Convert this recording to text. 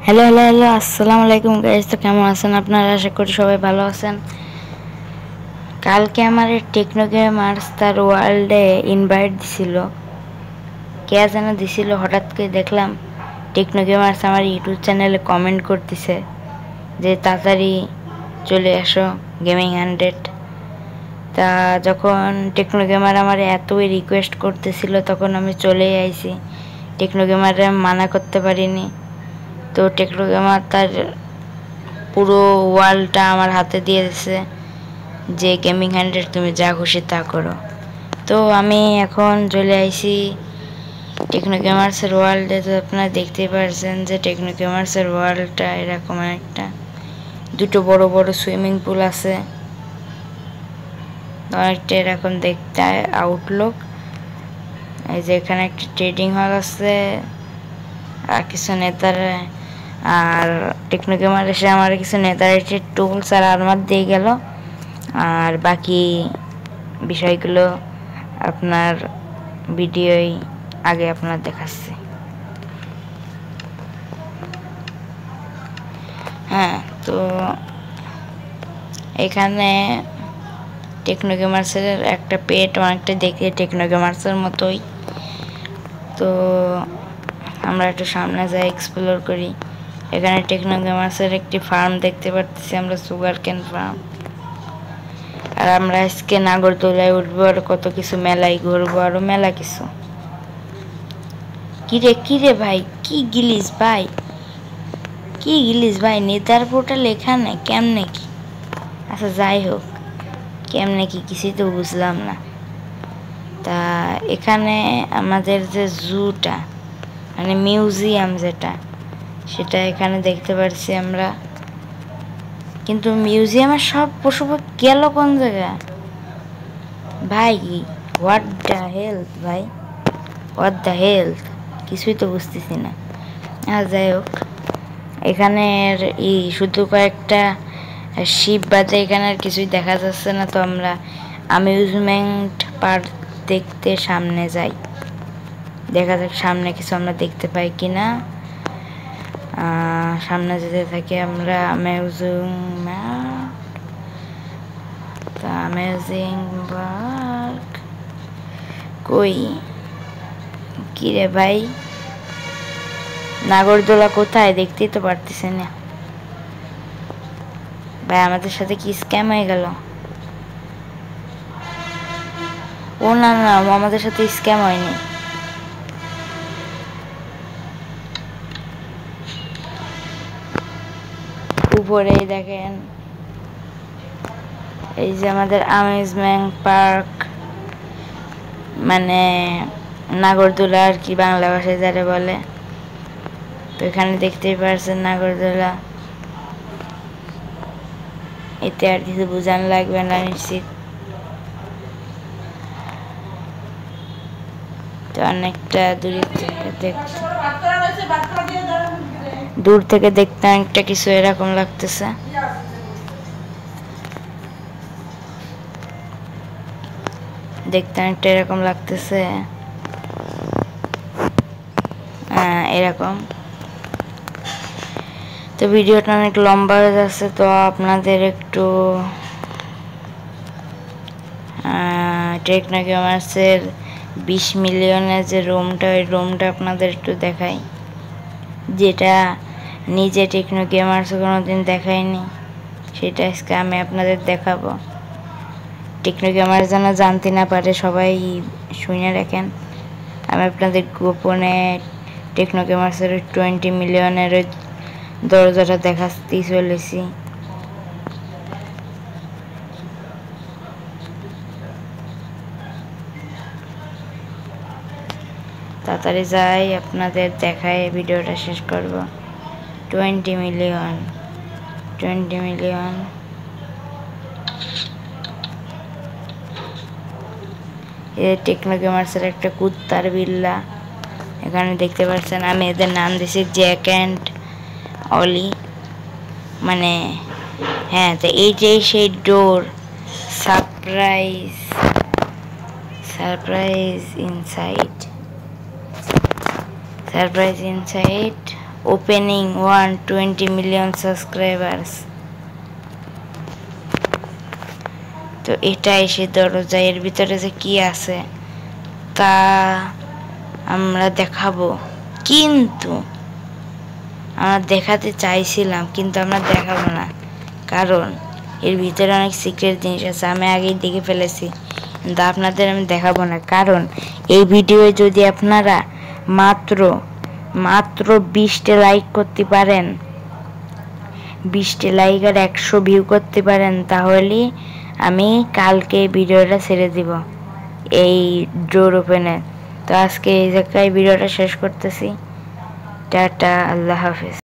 Hello hello hello আসসালামু আলাইকুম guys. তো কেমন আছেন আপনারা? আশা করি সবাই ভালো আছেন। কালকে আমার টেকনো গেমার্স তার ওয়ার্ল্ডে ইনভাইট দিছিল, কে যেন দিছিল। হঠাৎ করে দেখলাম টেকনো গেমার্স আমার ইউটিউব চ্যানেলে কমেন্ট করতেছে যে তাড়াতাড়ি চলে আসো গেমিং 100। তা যখন টেকনো গেমার আমার এতই রিকোয়েস্ট করতেছিল তখন আমি চলেই আইছি। টেকনো গেমারে মানা করতে পারিনি। তো টেকনো গেমার তার পুরো ওয়ার্ল্ডটা আমার হাতে দিয়ে দিয়েছে যে গেমিং 100 তুমি যা খুশি তা করো। তো আমি এখন চলে আইছি টেকনো গেমার্সের ওয়ার্ল্ডে। তো আপনারা দেখতেই পারছেন যে টেকনো গেমার্সের ওয়ার্ল্ডটা এরকম একটা, দুটো বড় বড় সুইমিং পুল আছে, অনেকটা এরকম দেখতে আউটলুক। এই যে এখানে একটা ট্রেডিং হল আছে আর কিছু নেতারা, আর টেকনো গেমার এসে আমার কিছু নেতার টুলস আর আর্মার দিয়ে গেল। আর বাকি বিষয়গুলো আপনার ভিডিওই আগে আপনার দেখাচ্ছি। হ্যাঁ, তো এখানে টেকনো গেমার্সের একটা পেট অনেকটা দেখে টেকনো গেমার্সের মতোই। তো আমরা একটু সামনে যাই, এক্সপ্লোর করি। এখানে টেকনো গেমার্সের একটি ফার্ম দেখতে পাচ্ছি আমরা, সুগার কেন ফার্ম। আর আমরা আজকে নাগরদোলায় উঠবো আর কত কিছু মেলায় ঘুরবো, আরো মেলা কিছু। কিরে ভাই, কি গিলিস ভাই, কি গিলিস ভাই? নেতার পোর্টাল এখানে কেমনে কি? আচ্ছা যাই হোক, কেমনে কি কিছুই তো বুঝলাম না। তা এখানে আমাদের যে জুটা মানে মিউজিয়াম যেটা, সেটা এখানে দেখতে পাচ্ছি আমরা। কিন্তু মিউজিয়ামের সব পশু গেল কোন জায়গায় ভাই? হোয়াট দ্য হেলথ ভাই, হোয়াট দ্য হেলথ, কিছুই তো বুঝতেছি না। আর যাই হোক, এখানের শুধু কয়েকটা শিপ বাদে এখানে আর কিছুই দেখা যাচ্ছে না। তো আমরা অ্যামিউজমেন্ট পার্ক দেখতে সামনে যাই, দেখা যাক সামনে কিছু আমরা দেখতে পাই কিনা। সামনে যেতে থাকি আমরা। অ্যামেজিং পার্ক কই? কি রে ভাই, নাগরদোলা কোথায়? দেখতেই তো পারতেছি না ভাই। আমাদের সাথে কি স্ক্যাম হয়ে গেল? ও না না, আমাদের সাথে স্ক্যাম হয়নি। উপরেই দেখেন এই যে আমাদের অ্যামিউজমেন্ট পার্ক, মানে নাগরদোলা আর কি বাংলা ভাষায় যারা বলে। তো এখানে দেখতেই পারছেন নাগরদোলা, এতে আর কিছু বোঝান লাগবে না নিশ্চিত। তো অনেকটা দূর থেকে দেখতে অনেকটা কিছু এরকম লাগতেছে। দেখতে অনেকটা এরকম লাগতেছে, এরকম। তো ভিডিওটা অনেক লম্বা হয়ে যাচ্ছে, তো আপনাদের একটু টেকনো গেমার্সের 20 মিলিয়নের যে রুমটা, ওই রুমটা আপনাদের একটু দেখাই, যেটা নিজে টেকনো গেমার্স কোনোদিন দেখায়নি, সেটা আজকে আমি আপনাদের দেখাবো। টেকনো গেমার্স যেন জানতে না পারে, সবাই শুনে রাখেন। আমি আপনাদের গোপনে টেকনো গেমার্সের 20 মিলিয়নের দরজাটা দেখাতেই চলেছি। তাড়াতাড়ি যাই, আপনাদের দেখায় ভিডিওটা শেষ করব। 20 মিলিয়ন, 20 মিলিয়ন। টেকনো গেমার্সের একটা কুত্তার বিল্লা এখানে দেখতে পাচ্ছেন। আমি এদের নাম দিয়েছি জ্যাক অ্যান্ড অলি, মানে হ্যাঁ। তো এই যে সেই door, surprise surprise inside, surprise inside opening 120 million subscribers. তো এটা এসে দরজা, এর ভিতরে যে কি আছে তা আমরা দেখাবো, কিন্তু আমরা দেখাতে চাইছিলাম কিন্তু আমরা দেখাবো না, কারণ এর ভিতরে অনেক সিক্রেট জিনিস আছে, আমি আগেই দেখে ফেলেছি, কিন্তু আপনাদের আমি দেখাবো না। কারণ এই ভিডিওয়ে যদি আপনারা মাত্র 20টা লাইক করতে পারেন, 20টা লাইক আর 100 ভিউ করতে পারেন, তাহলে আমি কালকে ভিডিওটা ছেড়ে দিব এই ডোর ওপেনে। তো আজকে এই জায়গায় ভিডিওটা শেষ করতেছি। টাটা, আল্লাহ হাফেজ।